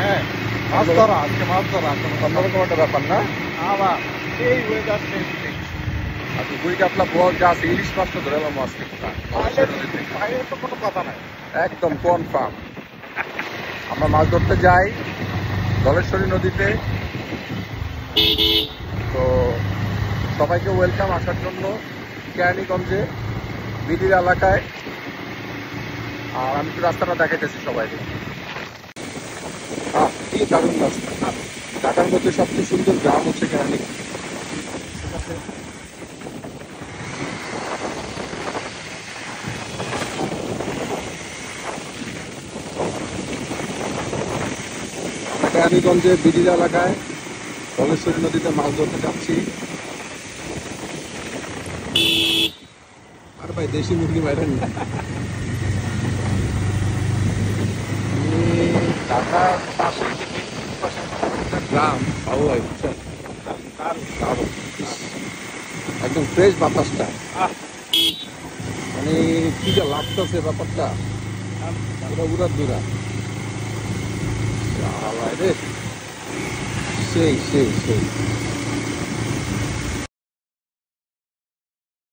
হ্যাঁ, মাছ ধরা, আজকে মাছ ধরা অন্যরকম একটা ব্যাপার না? আবার এই ওয়েদার চেঞ্জ আচ্ছা, রুই কাতলা বোয়াল যা আছে ইলিশ মাছ তো ধরে এলাম আজকে বাইরে তো কোনো কথা নাই। একদম কনফার্ম। আমরা মাছ ধরতে যাই ধলেশ্বরী নদীতে। তো সবাইকে ওয়েলকাম আসার জন্য কেরানীগঞ্জে বিডির এলাকায়। আর আমি তো রাস্তাটা দেখাইতেছি সবাইকে। কি দারুণ রাস্তা! ঢাকার মধ্যে সবচেয়ে সুন্দর গ্রাম হচ্ছে কেরানী। কেরানীগঞ্জে বিডির এলাকায় ধলেশ্বরী নদীতে মাছ ধরতে যাচ্ছি। আর ভাই দেশি মুরগি মাইরেন না। ঢাকার পাশে গ্রাম বাবু ভাই, বুঝছেন? দারুণ। একদম ফ্রেশ বাতাসটা, মানে কি যা লাগতেছে ব্যাপারটা, পুরো উড়া দুরা রে। সেই সেই সেই